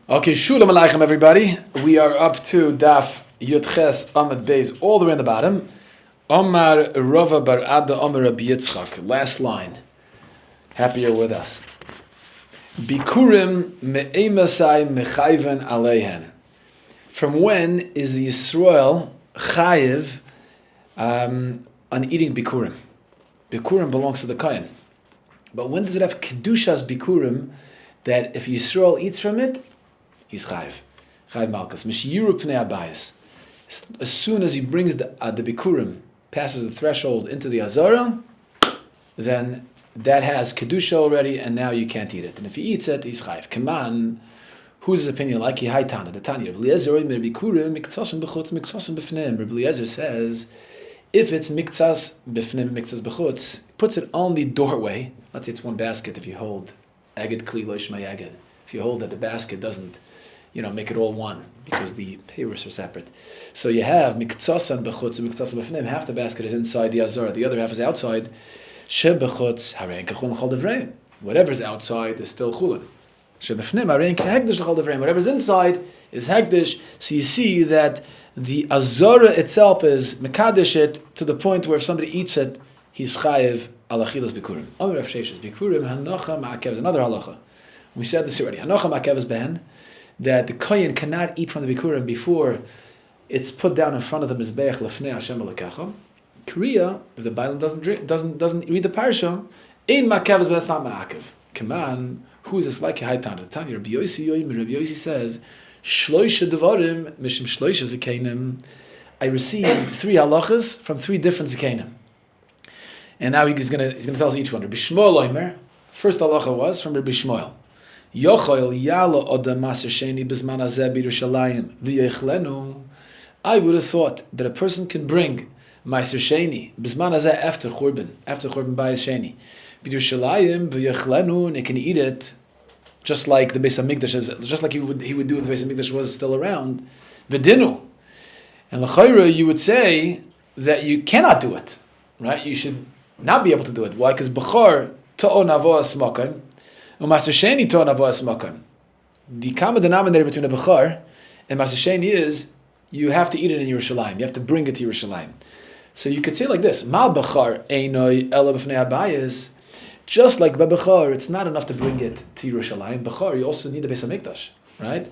Okay, Shulam Aleichem, everybody. We are up to Daf Yudches Amud Beis, all the way in the bottom. Omar Rava Bar Ada Omar Rabbi Yitzchak. Last line. Happy you're with us. Bikurim me'emasai mechayven aleihen. From when is Yisrael chayiv on eating bikurim? Bikurim belongs to the Kohen. But when does it have kedushas bikurim that if Yisrael eats from it, he's chayiv. Chayiv malchus. Mishiyiru pnei abayis. As soon as he brings the bikurim, passes the threshold into the azara, then that has kedusha already, and now you can't eat it. And if he eats it, he's chayiv. Kaman, who's his opinion like? He haytana, the Tanya. Rabbi Eliezer says, if it's miktsas b'fnim, miktsas b'chutz, puts it on the doorway. Let's say it's one basket. If you hold aged kli lo yishma yaged, if you hold that the basket doesn't, make it all one because the payers are separate. So you have miktsas b'chutz and miktsas b'fnim. Half the basket is inside the azara, the other half is outside. Shebechutz harein kachulin chol devreim. Whatever's outside is still chulin. Shebefnim harein kehegdish l'chol devreim. Whatever's inside is hegdish. So you see that the azara itself is mekadesh it to the point where if somebody eats it, he's chayiv al achilas bikurim. Other Rav Sheshes bikurim hanocha ma'akev is another halacha. We said this already. Hanocha ma'akev is ben that the kohen cannot eat from the bikurim before it's put down in front of the mizbeach lefnei Hashem alekacha. Korea, if the Bible doesn't read the parsha, ein ma'akev is ben, it's not ma'akev. Come on, who is this like a haitan? The Tanya Rabbi Yossi says. Shloisha devarim mishim shloisha zakenim. I received 3 halachas from 3 different zakenim, and now he's going to tell us each one. Rabbi Shmuel Omer, first halacha was from Rabbi Shmuel. Yochel yala odam maser sheni bezman hazeh b'Yerushalayim v'yechlenu. I would have thought that a person can bring maser sheni bezman hazeh after Churban bayis sheni b'Yerushalayim v'yechlenu, and he can eat it. Just like the Beis Hamikdash is, just like he would do if the Beis Hamikdash was still around, v'dinu, and l'chayra you would say that you cannot do it, right? You should not be able to do it. Why? Because b'char to'o navoas smokan, u'maser sheni to'o navoas smokan. The common denominator between a b'char and maser sheni is you have to eat it in Yerushalayim. You have to bring it to Yerushalayim. So you could say it like this: Mal b'char einoi ela b'fnei habayis. Just like by Bechar, it's not enough to bring it to Yerushalayim. Bechar, you also need the Beis Hamikdash, right?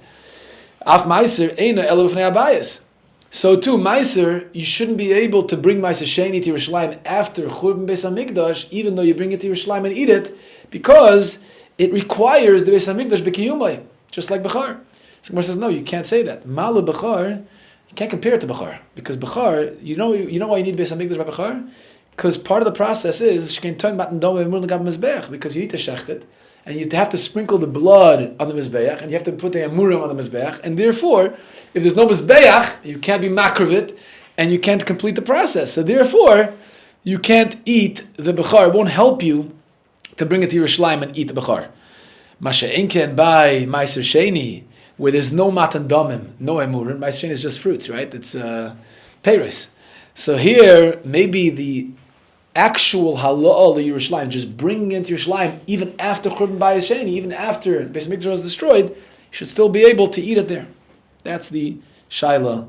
Af Meiser eina elo b'fnei habayis. So too, Meiser, you shouldn't be able to bring Meiser Sheni to Yerushalayim after Churban Beis Hamikdash, even though you bring it to Yerushalayim and eat it, because it requires the Beis Hamikdash b'kiyumai, just like Bechar. So Gemara says, no, you can't say that. Malu Bechar, you can't compare it to Bechar, because Bechar, you know why you need Beis Hamikdash by Bechar? Because part of the process is because you need to shecht it, and you have to sprinkle the blood on the mizbeach, and you have to put the amurim on the mizbeach, and therefore, if there's no mizbeach, you can't be makravit, and you can't complete the process. So therefore, you can't eat the bechar. It won't help you to bring it to Yerushalayim and eat the bechar. Masha enken by meiser sheni, where there's no matan damim, no amurim. Meiser sheni is just fruits, right? It's peiros. So here, maybe the actual halal of Yerushalayim, just bringing it into Yerushalayim, even after Churban Bayis Sheni, even after Beis Hamikdash was destroyed, you should still be able to eat it there. That's the shaila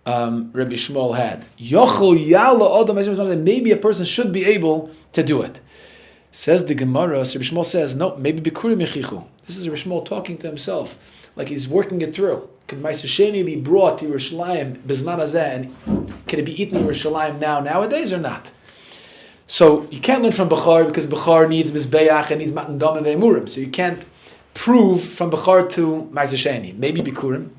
Rabbi Shmuel had. Yochel yala odam, maybe a person should be able to do it. Says the Gemara, so Rabbi Shmuel says, no, maybe bikurim yechichu. This is Rabbi Shmuel talking to himself, like he's working it through. Can Meiser Sheni be brought to Yerushalayim bizman hazeh, and can it be eaten in Yerushalayim nowadays or not? So you can't learn from Bechar because Bechar needs Mizbeach and needs Matan Dam and Ve'emurim. So you can't prove from Bechar to Meiser Sheni. Maybe Bikurim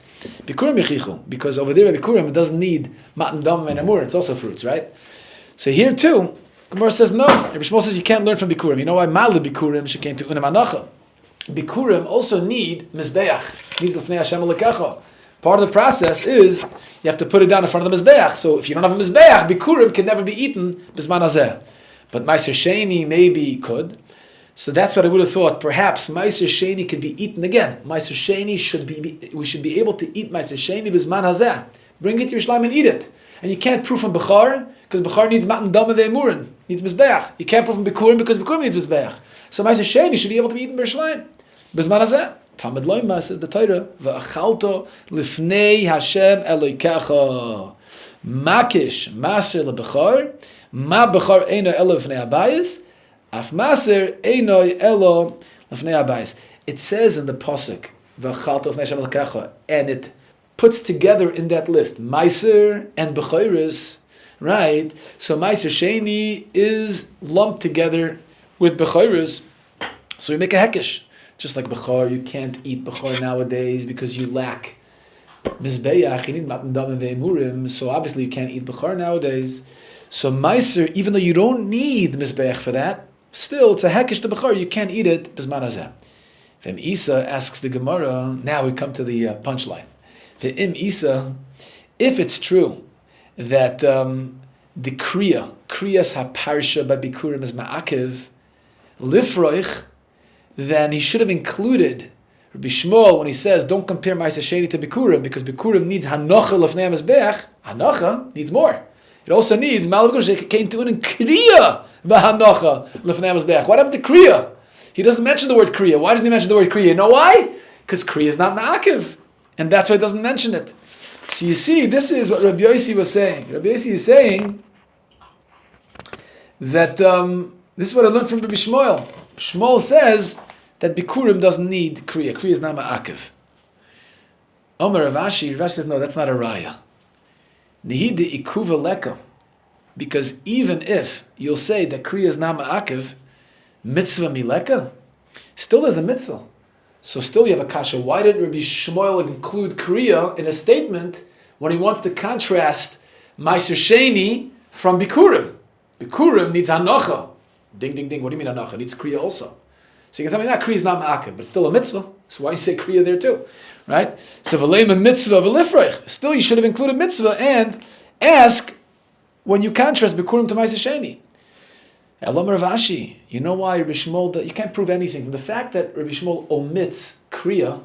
Yechichu, because over there at Bikurim it doesn't need Matan Dam and Emurim. It's also fruits, right? So here too, Gemara says no. Rabbi Shmuel says you can't learn from Bikurim. You know why? Mal Bikurim she came to Unam Anacha. Bikurim also need Mizbeach. Needs Lefnei Hashem Alekacha. Part of the process is you have to put it down in front of the Mizbeach. So if you don't have a Mizbeach, Bikurim can never be eaten Bizman Hazeh. But Meiser Sheni maybe could. So that's what I would have thought. Perhaps Meiser Sheni could be eaten again. Meiser Sheni we should be able to eat Meiser Sheni Bizman Hazeh. Bring it to Yerushalayim and eat it. And you can't prove from Bechar, because Bechar needs Matan Dam and Ve'emurim, needs Mizbeach. You can't prove from Bikurim because Bikurim needs Mizbeach. So Meiser Sheni should be able to be eaten in Yerushalayim. Bizman Hazeh. Talmud Loima says the Torah, V'achalto lifnei Hashem Elokecha. Makish maser lebechor, ma bechor eino elo lefnei abayis, af maser eino elo lefnei abayis. It says in the pasuk, V'achalto lifnei Hashem Elokecha, and it puts together in that list Meiser and Bechoros, right? So Meiser Sheni is lumped together with Bechoros, so you make a hekesh. Just like Bechor, you can't eat Bechor nowadays because you lack Mizbeach, you need Matan Dam Ve'emurim, so obviously you can't eat Bechor nowadays. So Meiser, even though you don't need Mizbeach for that, still it's a hekesh to Bechor, you can't eat it Bizman Hazeh. V'im Isa asks the Gemara, now we come to the punchline. V'im Isa, if it's true that the Kriyas HaParsha by Bikurim is Ma'akiv, Lifroich, then he should have included Rabbi Shmuel when he says, don't compare Ma'aser Sheni to Bikurim, because Bikurim needs Hanocha Lefnei Mizbeach. Hanocha needs more. It also needs Malach came to in Kriya V'Hanocha Lefnei Mizbeach. What happened to Kriya? He doesn't mention the word Kriya. Why doesn't he mention the word Kriya? You know why? Because Kriya is not Ma'akiv. And that's why he doesn't mention it. So you see, this is what Rabbi Yossi was saying. Rabbi Yossi is saying that this is what I learned from Rabbi Shmuel. Shmuel says that Bikurim doesn't need Kriya. Kriya is not Ma'akiv. Omer Rav Ashi says, no, that's not a raya. Nihidi ikuva leka. Because even if you'll say that Kriya is not Ma'akiv, mitzvah mileka, still there's a mitzvah. So still you have a kasha. Why didn't Rabbi Shmuel include Kriya in a statement when he wants to contrast Ma'aser Sheni from Bikurim? Bikurim needs Hanocha. Ding, ding, ding. What do you mean Hanocha? It needs Kriya also. So you can tell me that Kriya is not Ma'akiv, but it's still a mitzvah. So why you say Kriya there too? Right? So v'leim mitzvah v'lifreich. Still you should have included mitzvah and ask when you contrast Bikurim to Ma'aser Sheni. Elam Rav Ashi, you know why Rabbi Shmuel, you can't prove anything. From the fact that Rabbi Shmuel omits Kriya,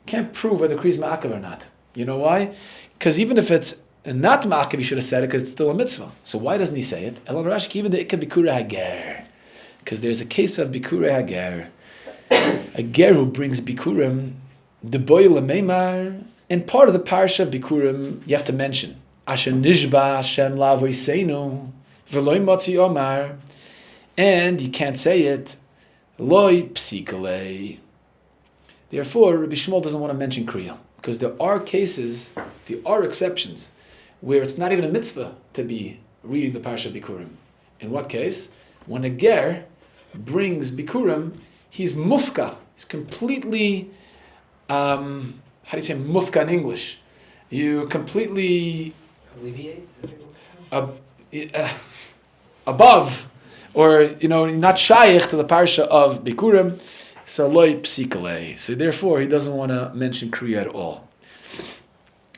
can't prove whether Kriya is Ma'akiv or not. You know why? Because even if it's not Ma'akiv, he should have said it because it's still a mitzvah. So why doesn't he say it? Elam Rav Ashi, even the Ikka Bikura Hager. Because there's a case of Bikura Hager. A ger who brings Bikurim, the boy lemeimar, and part of the parsha of Bikurim, you have to mention. Asher nishba Hashem lavoiseinu, v'loi motzi omar. And you can't say it, loi psikale. Therefore, Rabbi Shmuel doesn't want to mention Kriya, because there are cases, there are exceptions, where it's not even a mitzvah to be reading the Parsha Bikurim. In what case? When a ger brings Bikurim, he's mufka. He's completely, how do you say mufka in English? You completely alleviate above, or not shaykh to the parsha of Bikurim, so loy psikale. So therefore, he doesn't want to mention Kriya at all.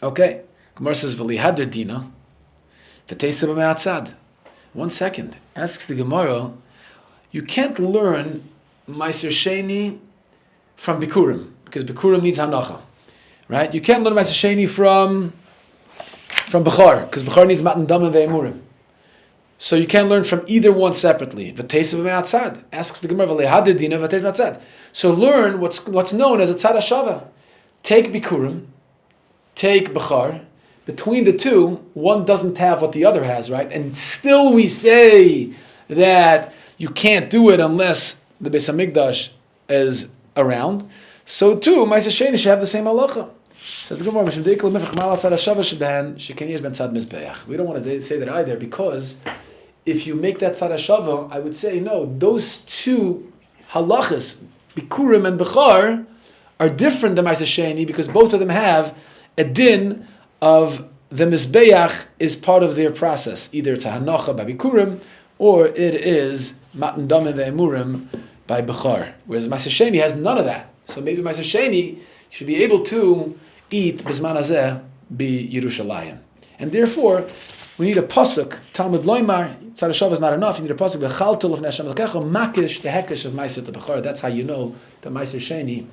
Okay, Gemara says v'lihader dina, v'teiseh b'me'atzad. 1 second, asks the Gemara, you can't learn Ma'aser Sheni from Bikurim, because Bikurim needs Hanocha, right? You can't learn Ma'aser Sheni from Bechor, because Bechor needs Matan Dam Ve'emurim. So you can't learn from either one separately. V'teiseh b'me'atzad, asks the Gemara, v'lehader dina v'teiseh b'me'atzad. So learn what's known as a tzad hashava. Take Bikurim, take Bechor. Between the two, one doesn't have what the other has, right? And still we say that you can't do it unless the Beis Hamikdash is around. So too, Ma'aser Sheni should have the same halacha. Says the Gemara, we don't want to say that either, because if you make that tzad hashava, I would say no. Those two halachas, Bikurim and Bechor, are different than Ma'aser Sheni because both of them have a din of the Mizbeach is part of their process. Either it's a Hanocha by Bikurim, or it is Matan Dam Ve'emurim by Bechor. Whereas Ma'aser Sheni has none of that. So maybe Ma'aser Sheni should be able to eat Bizman Hazeh be Yerushalayim. And therefore, we need a pasuk, Talmud Loimar, Tzad Hashava is not enough, you need a pasuk, V'chaltu l'fnei Hashem Elokecha, makish, the hekesh of Ma'aser to Bechor. That's how you know that Ma'aser Sheni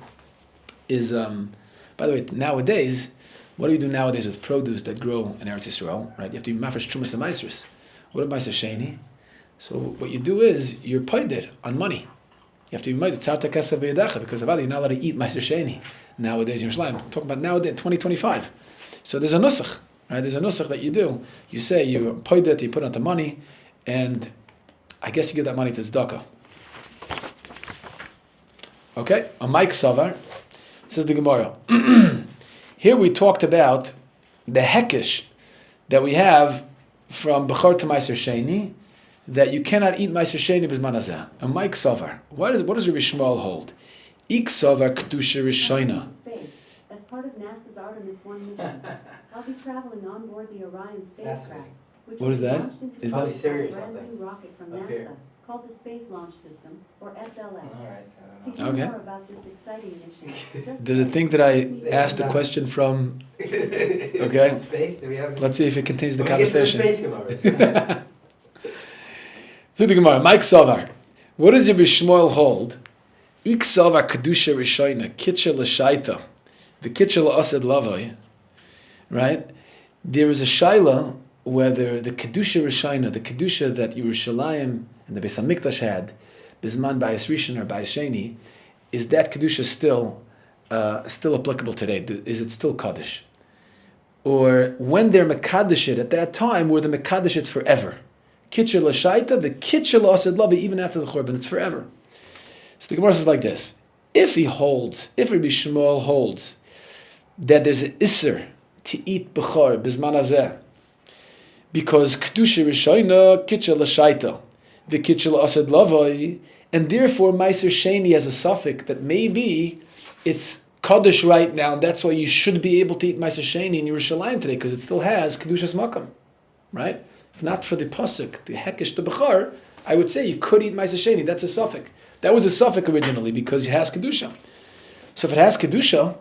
is, by the way, nowadays, what do you do nowadays with produce that grow in Eretz Yisrael, right? You have to be mafresh trumas and maasros. What about Ma'aser Sheni? So what you do is, you're paid on money. have to be made tzarta kesav b'yadecha, because you're not allowed to eat Meiser Sheni nowadays in Yerushalayim. I'm talking about nowadays, 2025. So there's a nusach, right? There's a nusach that you do. You say you paid it, you put out the money, and I guess you give that money to tzedakah. Okay, a Mike Savar says the Gemara. Here we talked about the hekish that we have from Bechor to Meiser Sheni, that you cannot eat Meiser Sheni b'zman hazeh. A Mike Savar. What does Rabbi Shmuel hold? Ik Savar kedusha rishayna. As part of NASA's Artemis 1 mission, I'll be traveling on board the Orion spacecraft, which What is that? launched into Is space that Siri or by a brand something? new rocket from Up NASA here. called the Space Launch System, or SLS. Alright, To hear Okay. more about this exciting mission, just Does it think that I asked a question from? Okay. Space, do we have? Let's see if it continues the When we get to conversation. space Gemaras. So the Gemara, Mike Savar. What does Rabbi Shmuel hold? Ik Savar kedusha rishayna kitcha l'shaita, the kitcha la'ased lavoi. Right? There is a shaila whether the kedusha rishayna, the kedusha that Yerushalayim and the Beis Hamikdash had, bisman bayis rishon or bayis sheni, is that kedusha still applicable today? Is it still kaddish? Or when they're mekadosh it at that time, were the mekadosh it forever? Kitcher l'shaita, the kitcher l'ased lavi, even after the churban, it's forever. So the Gemara says like this: if Rabbi Shmuel holds that there's an isser to eat bechor bizman hazeh, because kedusha rishayna kitcher l'shaita, the kitcher l'ased lavi, and therefore Meiser Sheni has a suffix that maybe it's kaddish right now, and that's why you should be able to eat Meiser Sheni in Yerushalayim today, because it still has kedushas makam, right? If not for the pasuk, the hekish, the bechar, I would say you could eat Meiser Sheni. That's a suffix. That was a suffix originally because it has kedusha. So if it has kedusha,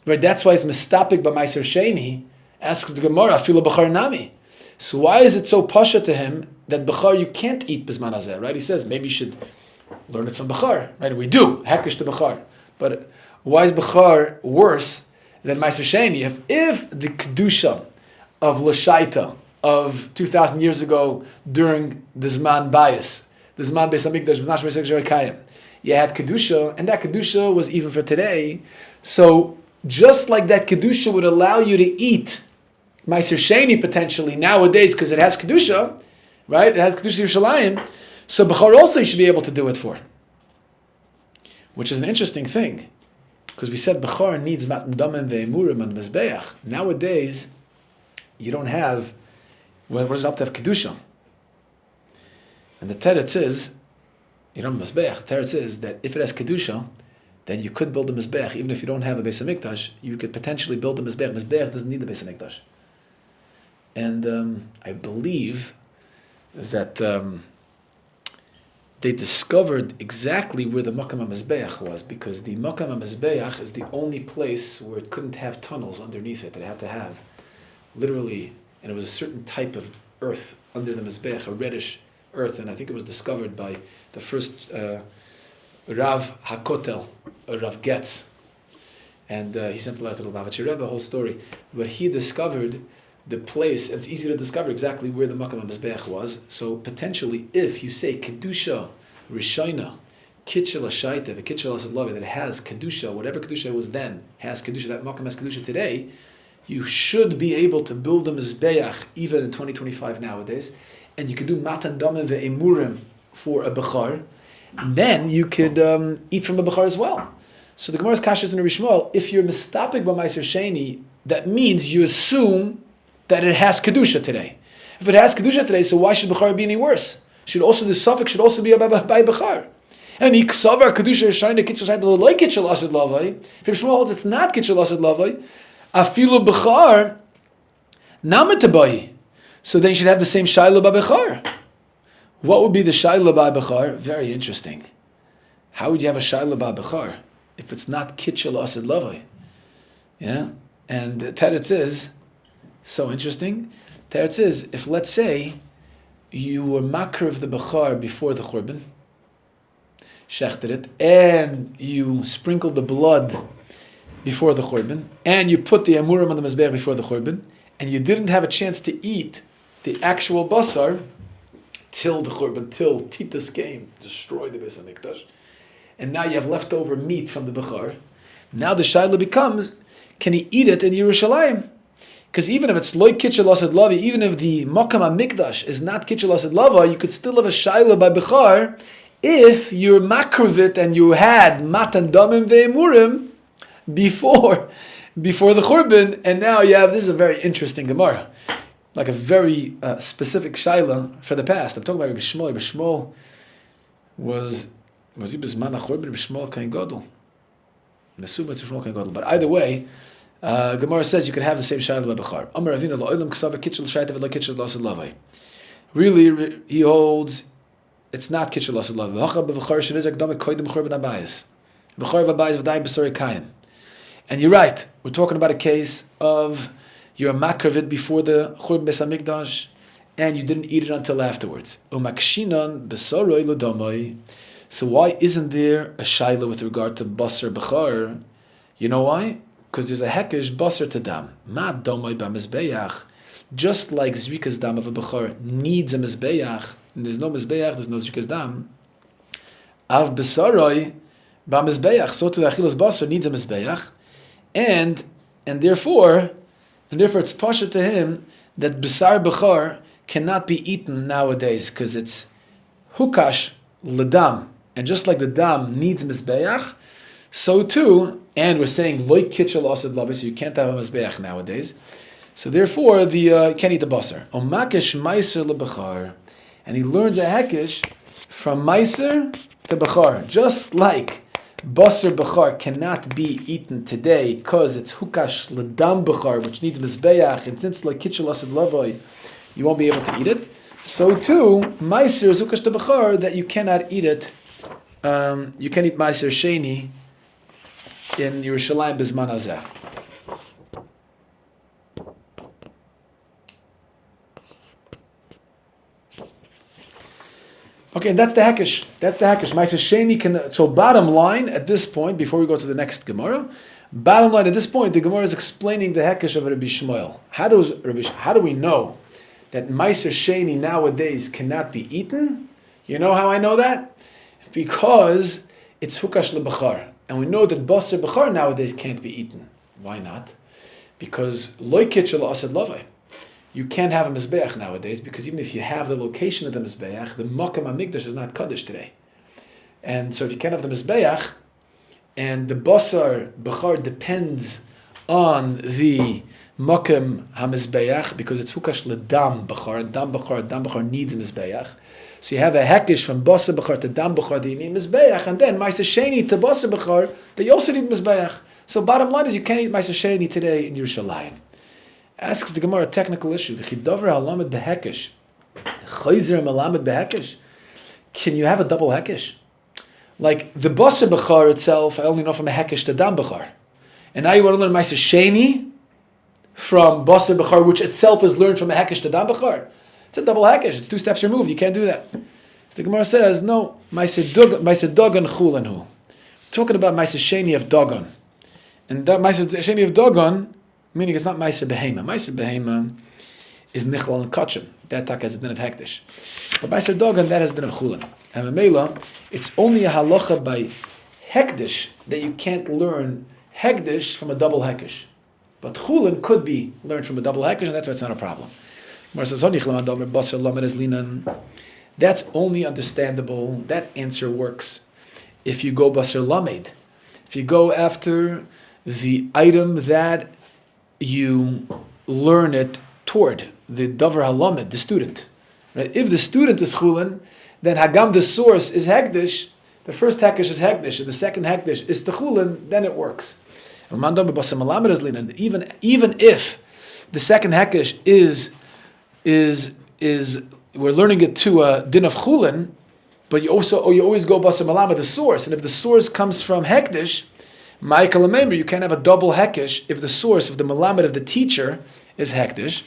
right, that's why it's mistapik by Meiser Sheni. Asks the Gemara, afilo bechar nami. So why is it so pasha to him that bechar you can't eat bisman hazeh, right? He says maybe you should learn it from bechar, right? We do hekish to bechar, but why is bechar worse than Meiser Sheni? If the kedusha of l'shaita of 2,000 years ago during the Zman Bayis, the Zman Beis Hamikdash, you had Kedusha, and that Kedusha was even for today. So just like that Kedusha would allow you to eat Meiser Sheni potentially nowadays because it has Kedusha, right? It has Kedusha Yerushalayim. So Bechar also you should be able to do it for. Which is an interesting thing. Because we said Bechar needs Matan Damim ve'emurim and Mizbeach. Nowadays, you don't have. What does it have to have kedusha? And the teretz is, you know, mizbeach. Teretz is that if it has kedusha, then you could build a mizbeach even if you don't have a Beis Hamikdash. You could potentially build a mizbeach. Mizbeach doesn't need a Beis Hamikdash. And I believe that they discovered exactly where the Makam HaMizbeach was, because the Makam HaMizbeach is the only place where it couldn't have tunnels underneath it. It had to have literally. And it was a certain type of earth under the Mizbech, a reddish earth, and I think it was discovered by the first Rav HaKotel, Rav Getz, and he sent a letter to the Lubavitcher Rebbe, a whole story, but he discovered the place, and it's easy to discover exactly where the Makam HaMizbech was, so potentially if you say Kedusha Rishayna, Kitcha L'Shaita, the Kitcha L'Asad Lavi, that it has Kedusha, whatever Kedusha was then, has Kedusha, that Makam has Kedusha today, you should be able to build a mizbeach even in 2025 nowadays, and you could do matan damim ve'emurim for a bechar, and then you could eat from a bechar as well. So the Gemara's kasha is in Rabbi Shmuel, if you're mistapik by Meiser Sheni, that means you assume that it has kedusha today. If it has kedusha today, so why should bechar be any worse? Should also the suffix should also be by bechar. And iksavar kedusha shayna kitchel shayna lo kitchel asad lavai. If Rabbi Shmuel holds it's not kitchel asad lavai, afilu bechar namatabai. So then you should have the same shayla ba bechar. What would be the shayla ba bechar? Very interesting. How would you have a shayla ba bechar if it's not kitchel asad lavai? Yeah, and teretz is so interesting. Teretz is if let's say you were makar of the bechar before the churban, shechted it, and you sprinkled the blood before the churban, and you put the amurim on the mizbeach before the churban, and you didn't have a chance to eat the actual basar till the churban, till Titus came, destroyed the Beis Hamikdash, and now you have leftover meat from the Bechor. Now the Shaila becomes, can he eat it in Yerushalayim? Because even if it's loy kitchel asid lava, even if the Makam HaMikdash is not kitchel asid lava, you could still have a Shaila by Bechor if you're makravit and you had matan damim ve'emurim before the Churban, and now you have, this is a very interesting Gemara, like a very specific Shaila for the past. I'm talking about Rabbi Shmuel. Rabbi Shmuel was he Bisman HaChurban? Rabbi Shmuel Kain Gadol. Mesuba to Shmuel Kain Gadol. But either way, Gemara says you could have the same Shaila by Bechor. Amar Avinu la'olam k'savar kitchel shaytav lo kitchel l'asid lavai. Really, he holds it's not kitchel l'asid lavai. V'hacha b'Bechor shenizak dame koydem Churban Abayis. Bechor v'Abayis v'dayim b'sori kayin. And you're right. We're talking about a case of you're a makravit before the Churban Beis Hamikdash, and you didn't eat it until afterwards. Umakshinan b'soroi l'domoi. So why isn't there a shaila with regard to basar bechar? You know why? Because there's a hekesh basar to dam. Ma domoi b'mizbeach. Just like zrikas dam of a bechar needs a mizbeach, and there's no mizbeach, there's no zrikas dam. Av b'soroi b'mizbeach. So to the achilas basar needs a mizbeach. And therefore it's pasha to him that Bisar Bechar cannot be eaten nowadays because it's hukash ledam. And just like the dam needs mizbeach, so too, and we're saying loy kitchel asid lavi, so you can't have a mizbeach nowadays. So therefore, you can't eat the basar. Omakesh meiser lebechar, and he learns a hekesh from meiser to bechar, just like basar bechar cannot be eaten today because it's hukash ledam bechar, which needs mizbeach, and since like kitchel asid lavoi, you won't be able to eat it. So too, meiser is hukash to bechar that you cannot eat it. You can eat meiser sheni in Yerushalayim bizman hazeh. Okay, and that's the hekesh. Meiser sheni can. So bottom line at this point, before we go to the next Gemara, bottom line at this point, the Gemara is explaining the hekesh of Rabbi Shmuel. How do we know that meiser sheni nowadays cannot be eaten? You know how I know that? Because it's hukash lebechar, and we know that basar bechar nowadays can't be eaten. Why not? Because loy kitchel asid lavai. You can't have a mizbeach nowadays because even if you have the location of the mizbeach, the makam hamikdash is not kaddish today. And so if you can't have the mizbeach, and the basar bechar depends on the makam hamizbeach because it's hukash ledam bechar, dam bechar needs mizbeach. So you have a hekesh from basar bechar to dam bechar that you need mizbeach, and then meiser sheni to basar bechar that you also need mizbeach. So bottom line is you can't eat meiser sheni today in Yerushalayim. Asks the Gemara a technical issue. Can you have a double hekesh? Like the basar bechar itself, I only know from a hekesh to dam bechar, and now you want to learn meiser sheni from basar bechar, which itself is learned from a hekesh to dam bechar. It's a double hekesh. It's 2 steps removed. You can't do that. So the Gemara says no. Meiser dagan chulanhu. Talking about meiser sheni of dagan, and that meiser sheni of dagan, meaning it's not meiser behema. Meiser behema is nichlal and kachim. That tak has a din of hektish. But meiser dagan, that has a din of chulan. And memela, it's only a halacha by hektish that you can't learn hektish from a double hekesh. But chulan could be learned from a double hekesh, and that's why it's not a problem. That's only understandable. That answer works if you go basar lamed. If you go after the item that you learn it toward, the davar halamed, the student. Right? If the student is chulin, then hagam, the source, is hektish. The first hektish is hektish, and the second hektish is techulin. Then it works. Even if the second hektish is we're learning it to a din of chulin, but you always go basar malama, the source, and if the source comes from hektish, Michael remember you can't have a double hekesh if the source of the malamed of the teacher is hektish.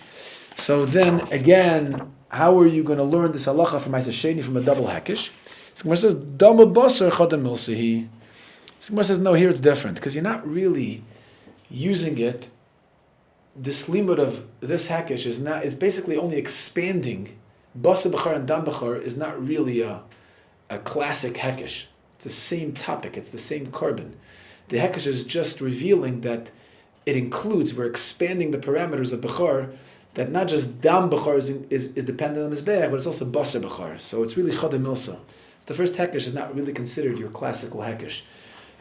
So then again, how are you going to learn this halacha from meiser sheni from a double hekesh? So Gemara says dama basar chadam milsihi. So Gemara says no, here it's different because you're not really using it. This limud of this hekesh is basically only expanding. Basar bechar and dam bechar is not really a classic hekesh. It's the same topic. It's the same carbon. The hekesh is just revealing that it includes, we're expanding the parameters of Bechor, that not just Dam Bechor is dependent on Mizbeach, but it's also Basar Bechor. So it's really Chodem Milsa. So the first hekesh is not really considered your classical hekesh.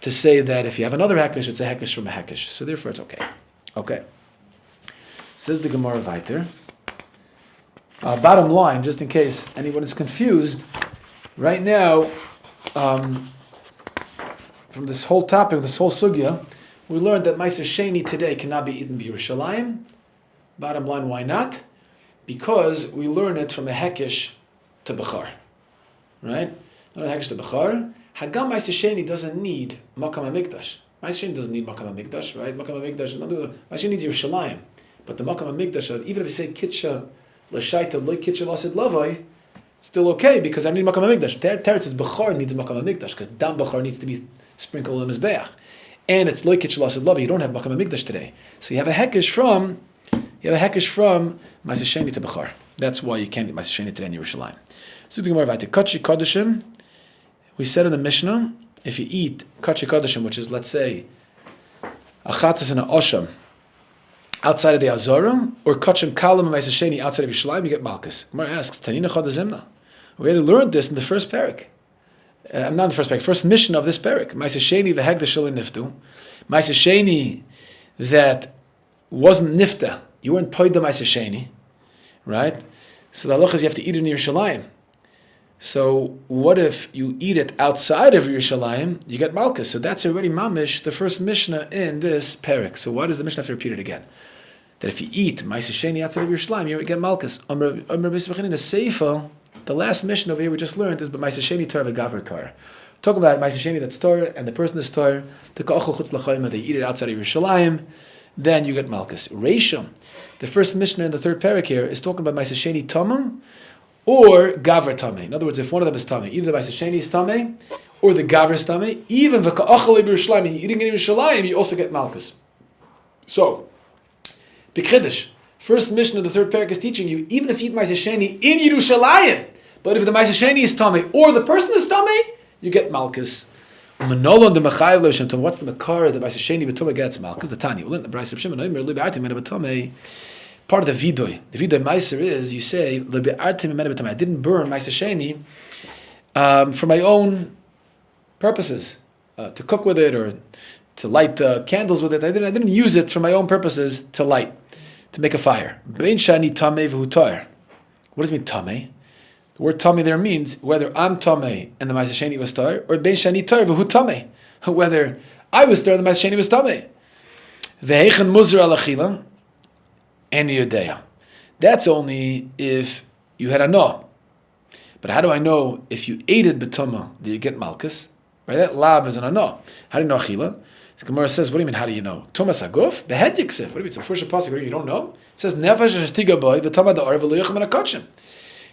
To say that if you have another hekesh, it's a hekesh from a hekesh. So therefore it's okay. Okay. Says the Gemara weiter. Bottom line, just in case anyone is confused, right now, from this whole topic, this whole sugya, we learned that Meiser Sheni today cannot be eaten b'Yerushalayim. Bottom line, why not? Because we learn it from a hekesh to Bechor. Right? Learn a hekesh to Bechor. Hagam Meiser Sheni doesn't need Makam HaMikdash. Meiser Sheni doesn't need Makam HaMikdash, right? Makam HaMikdash, Meiser Sheni needs Yerushalayim. But the Makam HaMikdash, even if you say Kitcha, L'shaita, Lo Kitcha, Lasid Lavoi, still okay, because I need Makam HaMikdash. Teretz says Bechor needs Makam HaMikdash, because Dam Bechor needs to be sprinkled on Mizbeach. And it's Lo Kitcha, Lasid Lavoi, you don't have Makam HaMikdash today. So you have a hekesh from Meiser Sheni to Bechor. That's why you can't eat Meiser Sheni today in Yerushalayim. So the Gemara Vayte, Kachi Kodashim, we said in the Mishnah, if you eat Kachi Kodashim, which is, let's say, a Chatas and a Osham, outside of the Azara, or Kachim Kalam and Meiser Sheni outside of Yerushalayim, you get Malchus. Gemara asks, Tanina Chodazimna. We already learned this in the first parak. Not in the first parak, first mission of this parak. Meiser Sheni v'hegda shel niftu. Meiser Sheni that wasn't nifta. You weren't poida Meiser Sheni, right? So the halacha is you have to eat it in Yerushalayim. So what if you eat it outside of Yerushalayim? You get Malchus. So that's already mamish, the first mishnah in this parak. So why does the mishnah have to repeat it again? That if you eat Meiser Sheni outside of Yerushalayim, you get Malchus. Amr B'Sivachin in the Seifa, the last mishnah over here we just learned is but Meiser Sheni Torah v'Gaver Torah. Talk about Meiser Sheni that's Torah and the person is Torah. The Ka'achol Chutz L'Chayim, they eat it outside of Yerushalayim, then you get Malchus. Reisham, the first mishnah in the third parak here is talking about Meiser Sheni Tama or Gaver Tameh. In other words, if one of them is Tameh, either the Meiser Sheni is Tameh or the Gaver is Tameh, even the Ka'achol Yerushalayim, you're eating in Yerushalayim, you also get Malchus. So, B'Chiddush, first mission of the third parak is teaching you, even if you eat Meiser Sheni in Yerushalayim, but if the Meiser Sheni is Tameh or the person is Tameh, you get Malchus. Manolon the Mechayel Shem. What's the Makar that Meiser Sheni b'Tumah gets Malchus? The Tanya. Well, the Brayse of Shimon Omer Libe'artim Mena b'Tumah. Part of the Vidoy. The Vidoy Meiser is you say Libe'artim Mena b'Tumah. I didn't burn Meiser Sheni for my own purposes, to cook with it or to light candles with it. I didn't use it for my own purposes to light, to make a fire. Bein Shani Tameh v'Hutar. What does it mean Tameh? The word Tameh there means whether I'm Tameh and the Meiser Sheni was Tar, or Bein Shani Tar v'Hu Tameh. Whether I was Tar, the Meiser Sheni was Tameh. Ve'echen Muzar al-Achila and Yodea. That's only if you had a no. But how do I know if you ate it b'Tumah that you get Malchus? Right? That lab is an no. How do you know Achila? The Gemara says, what do you mean, how do you know? Tumas Aguf? Behead Yiksef. What do you mean? It's a first pasuk. You don't know? It says, Nefesh Shetiga Boy, v'Tamah da'ar v'lo yochem anakotchim.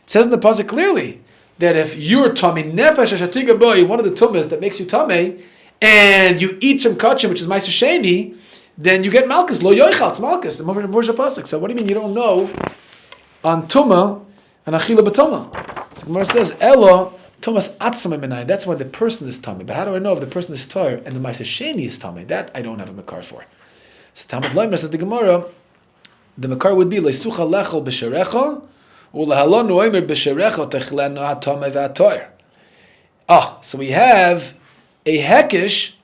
It says in the pasuk clearly that if you're tummy, Nefesh Shetiga Boy, one of the tumas that makes you tummy, and you eat some kotchim, which is Meiser Sheni, then you get Malchus. Lo yoichal, it's Malchus. The Moshe pasuk. So what do you mean you don't know on Tumah and Achila b'Tumah? So the Gemara says, Elo, Thomas Atzma Menai, that's when the person is tummy. But how do I know if the person is tar and the Meiser Sheni is tummy? That I don't have a makar for. So Talmud Leimer says the Gemara, the makar would be Leisucha lechel b'sherecha, u'lehalon oimer b'sherecha techlenu hatamei v'ator. So we have a hekish,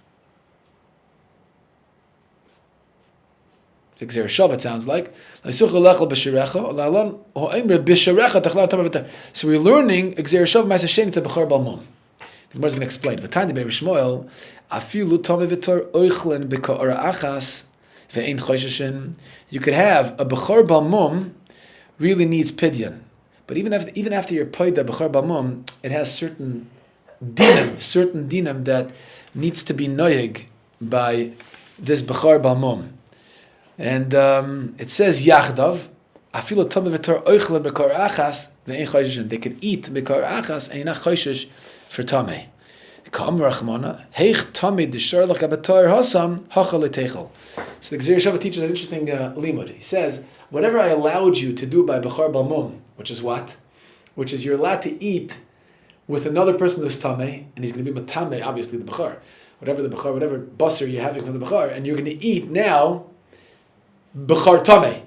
Gzer Shav, it sounds like. So we're learning Gzer Shav Meiser Sheni to Bechor Balmum. The Gemara is going to explain. V'tani Be'er Shmuel, afilu tamei v'tor oichlen b'ka'ara achas ve'ein chosheshin. You could have a Bechor Balmum really needs pidyon, but even after you're poida Bechor Balmum, it has certain dinim that needs to be noyeg by this Bechor Balmum. And it says Yachdav, Afilo Tameh v'Tor Oichlen b'Kor Achas ve'ein Chosheshin. They could eat b'Kor Achas and not Choshesh for Tameh. Ka'amar Rachmana Heich Tameh d'Shar Lach B'Tor Hasam Hachal L'Teichel. So the Gzer Shava teaches an interesting limud. He says, whatever I allowed you to do by Bechor Balmum, which is what? Which is you're allowed to eat with another person who's tamei, and he's going to be matame, obviously the bechar, whatever basar you're having from the bechar, and you're going to eat now bechar tamei.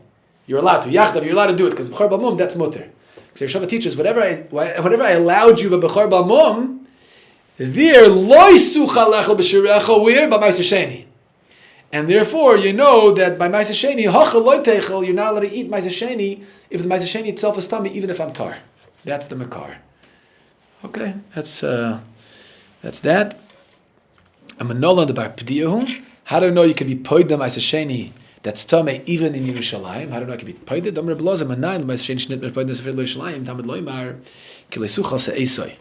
You're allowed to yachdav. You're allowed to do it because bechar balmum that's mutter. So Yeshua teaches whatever I allowed you by bechar balmum, there loisu chalechel b'shirecha we're by ma'aser sheni. And therefore, you know that by Ma'aser Sheni, hachal loy techel, you're not allowed to eat Ma'aser Sheni if the Ma'aser Sheni itself is tummy, even if I'm tar. That's the makar. Okay, that's that. I'm a nolan the bar pediyahu. How do I know you can be poid the Ma'aser Sheni that's tummy even in Yerushalayim? How do I know I can be poid it? Damar belazim anayin Ma'aser Sheni shnit mer poid nesafir Yerushalayim tamid loymar kilesuchal se'esoi.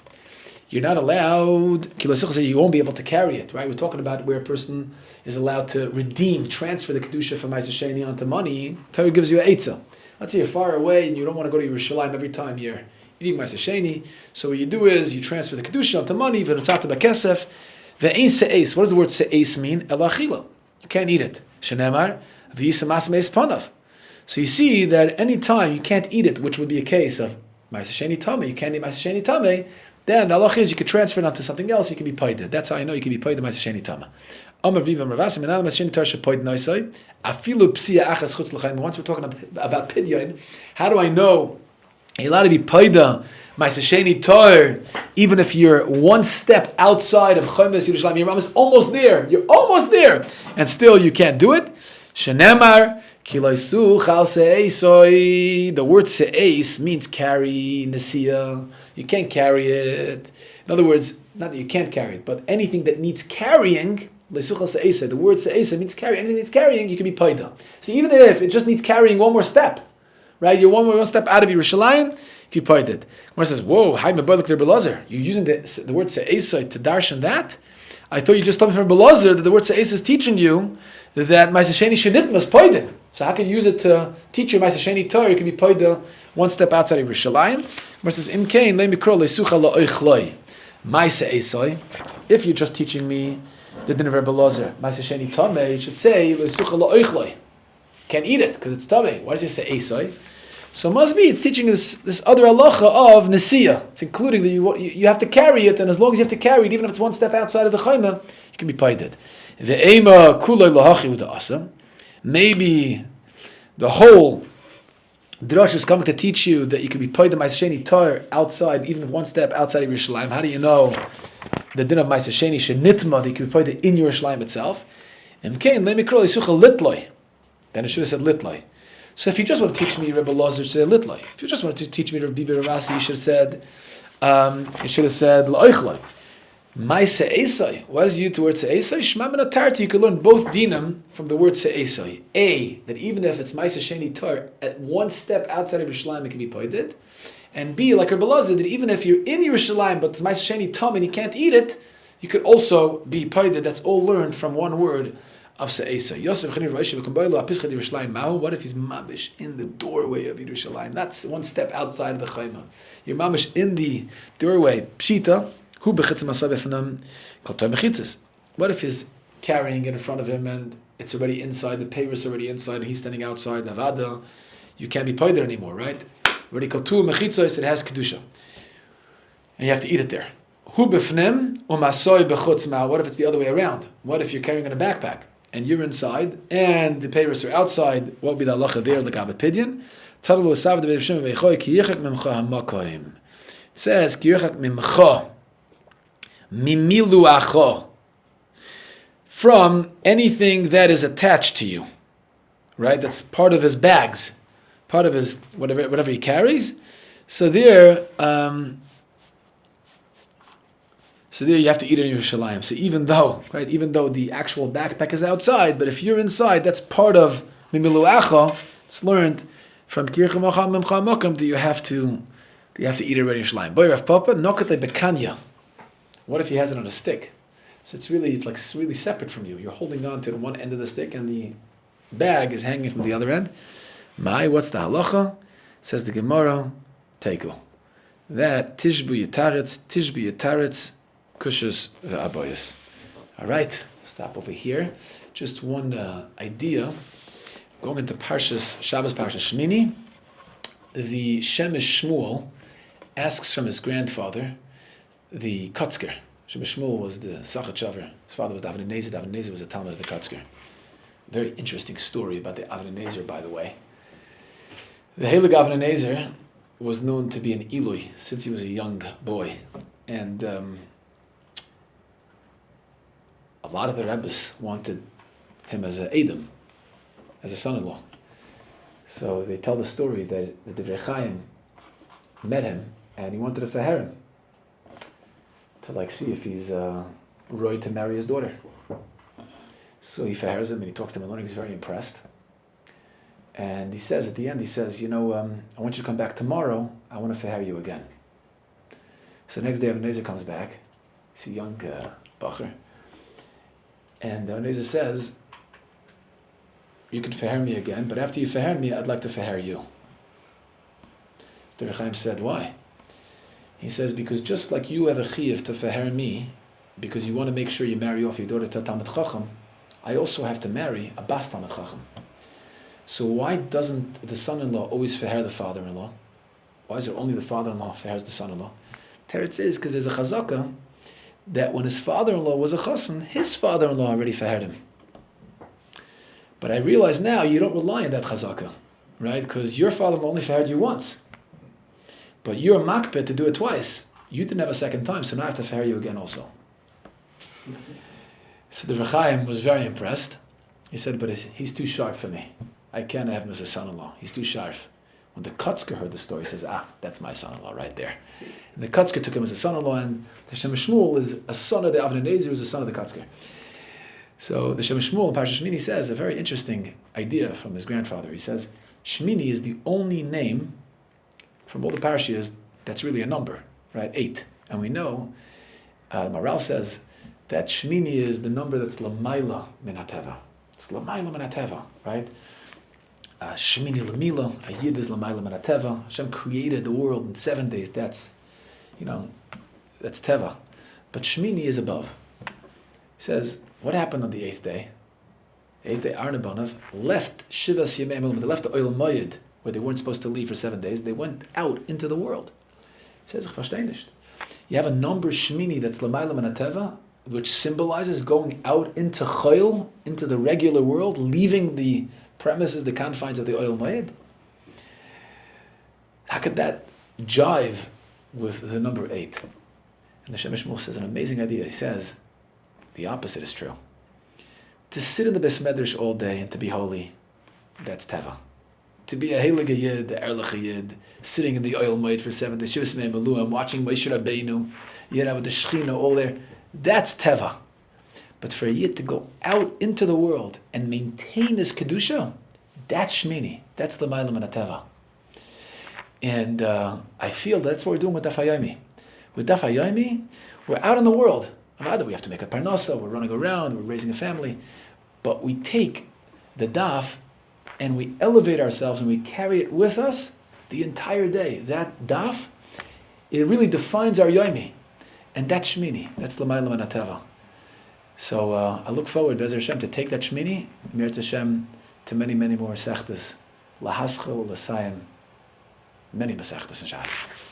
You're not allowed, you won't be able to carry it, right? We're talking about where a person is allowed to redeem, transfer the Kedusha from Ma'aser Sheni onto money. Torah gives you an eitzah. Let's say you're far away and you don't want to go to Yerushalayim every time you're eating Ma'aser Sheni. So what you do is you transfer the Kedusha onto money, v'nasata b'kesef, ve'ein se'es. What does the word se'es mean? Elachila. You can't eat it. Shenemar, v'yisamas me'es panav. So you see that any time you can't eat it, which would be a case of Ma'aser Sheni Tameh, you can't eat Ma'aser Sheni Tameh, then the halach is you can transfer it onto something else, you can be paid. That's how I know you can be paid the Ma'aser Sheni Tameh. Amar Viva Marvasim, and Ma'aser Sheni Tar shepoid noisai, afilu psia achas chutz l'chaim. Once we're talking about pidyon, how do I know you're allowed to be paid the Ma'aser Sheni Tar, even if you're one step outside of Chomes Yerushalayim, you're almost there, and still you can't do it? Shenemar, kilaisu chal se'esoi. The word se'es means carry, nesiya. You can't carry it. In other words, not that you can't carry it, but anything that needs carrying, the word se'esa means carry. Anything that needs carrying, you can be paida. So even if it just needs carrying one more step, right? You're one step out of Yerushalayim, you can be paida. One says, whoa, hi, my brother, Belazar. You're using the word se'esa to darshan that? I thought you just told me from Belazar that the word se'esa is teaching you that Ma'aser Sheni Shenit was paida. So how can you use it to teach you Ma'aser Sheni Torah? You can be paida one step outside of Yerushalayim. Versus Imkain le mikro leisucha la'oichloi. Ma'aser Esoi. If you're just teaching me the din of Rebbe Lozer, Ma'aser Sheni Tameh, you should say leisucha la'oichloi. Can't eat it because it's Tameh. Why does it say Esoi? So it must be it's teaching this other halacha of Nesiya. It's including that you have to carry it, and as long as you have to carry it, even if it's one step outside of the Chayma, you can be paided. Ve'ema kuloi lahachi u'da'asa. Maybe the whole Drush is coming to teach you that you can be paid the Ma'aser Sheni Tar outside, even one step outside of Yerushalayim. How do you know the din of Ma'aser Sheni Shenitma that you can be paid in Yerushalayim itself? Imkain le mikro leisucha litloi. Then it should have said litloi. So if you just want to teach me Rebbe Lazar, say litloi. If you just want to teach me Rabbi Ravasi, you should have said la'oichloi. Ma'aser Esoi. What is used the word se'esoi? Shema min atarti. You can learn both dinam from the word se'esoi. A, that even if it's Ma'aser Sheni Tar, at one step outside of Yerushalayim, it can be paided. And B, like Rebbe Lazar, that even if you're in Yerushalayim, but it's Ma'aser Sheni Tam and you can't eat it, you could also be paided. That's all learned from one word of se'esoi. Yosef Chani Rashi v'kambaylo apischad Yerushalayim Mahu. What if he's mamish in the doorway of Yerushalayim? That's one step outside of the Chayma. You're mamish in the doorway. Pshita. What if he's carrying it in front of him and it's already inside, the payr is already inside, and he's standing outside, the vada, you can't be paid there anymore, right? Already kaltu mechitzos, it has kedusha. And you have to eat it there. What if it's the other way around? What if you're carrying in a backpack and you're inside and the payers are outside? What would be the halacha there, like Abed Pidyon? It says, mimiluacho, from anything that is attached to you, right? That's part of his bags, part of his whatever he carries. So there you have to eat it in Yerushalayim. So even though the actual backpack is outside, but if you're inside, that's part of mimiluacho. It's learned from Kircham Memcha Mokum that you have to eat it already in Yerushalayim. Boy Rav Papa nokate bekanya. What if he has it on a stick? So it's really separate from you. You're holding on to one end of the stick and the bag is hanging from the other end. What's the halacha? Says the Gemara, Teiku. That Tishbu Yitaretz, Kushas Abayas. All right, stop over here. Just one idea. Going into Shabbos Parshas Shmini, the Shemesh Shmuel asks from his grandfather, the Kotzker. Shem Shmuel was the Sachat Shaver. His father was the Avnei Nezer. The Avnei Nezer was a Talmud of the Kotzker. Very interesting story about the Avnei Nezer, by the way. The Heilig Avnei Nezer was known to be an Ilui since he was a young boy. And a lot of the Rebbes wanted him as an Edom, as a son-in-law. So they tell the story that the Divrei Chaim met him and he wanted to feher him to see if he's roy to marry his daughter. So he fehers him and he talks to him and he's very impressed. And he says at the end, I want you to come back tomorrow. I want to feher you again. So the next day Avnei Nezer comes back. He's a young bacher. And Avnei Nezer says, you can feher me again, but after you feher me, I'd like to feher you. So Divrei Chaim said, why? He says, because just like you have a chiyuv to feher me, because you want to make sure you marry off your daughter to a Talmid Chacham, I also have to marry a Bas Talmid Chacham. So why doesn't the son-in-law always feher the father-in-law? Why is it only the father-in-law fehers the son-in-law? Teretz is because there's a chazaka that when his father-in-law was a chassan, his father-in-law already fehered him. But I realize now you don't rely on that chazaka, right? Because your father-in-law only fehered you once. But you're makpeh to do it twice. You didn't have a second time, so now I have to feher you again also. So the Divrei Chaim was very impressed. He said, but he's too sharp for me. I can't have him as a son-in-law. He's too sharp. When the Kotzker heard the story, he says, that's my son-in-law right there. And the Kotzker took him as a son-in-law, and the Shem Shmuel is a son of the Avnei Nezer, who's a son of the Kotzker. So the Shem Shmuel in Parashat Shmini says a very interesting idea from his grandfather. He says, Shmini is the only name from all the parashiyas that's really a number, right? 8. And we know, Maral says, that Shmini is the number that's Lamaila min HaTeva. It's Lamaila min HaTeva, right? Shmini Lamila, a Yid is Lamaila min HaTeva. Hashem created the world in 7 days. That's Teva. But Shmini is above. He says, what happened on the 8th day? The 8th day, Aaron and Banav left Shivas Yemei Emulim. They left the Oil Moyed, where they weren't supposed to leave for 7 days. They went out into the world. He says, ich verstehe nicht. You have a number Shmini that's Lamaila min HaTeva, which symbolizes going out into Chayil, into the regular world, leaving the premises, the confines of the Oil Moed. How could that jive with the number 8? And the Shem Shmuel says an amazing idea. He says, the opposite is true. To sit in the Beis Medrash all day and to be holy, that's Teva. To be a Heilige Yid, the Erlich Yid, sitting in the Oil Moed for 7 days, Shivas Mei Meluim, watching Moshe Rabbeinu, with the Shechina all there, that's Teva. But for a Yid to go out into the world and maintain his Kedusha, that's Shmini. That's L'mayla min HaTeva. And I feel that's what we're doing with Daf HaYomi. With Daf HaYomi, we're out in the world. Either we have to make a parnasa, we're running around, we're raising a family. But we take the Daf and we elevate ourselves and we carry it with us the entire day. That Daf, it really defines our Yomi. And that's Shmini. That's L'mayla min HaTeva. So I look forward, Be'ezer Hashem, to take that Shmini, Meretz Hashem, to many, many more Sechtas. Lahaschel, Lasayim, many Masechtas and Shas.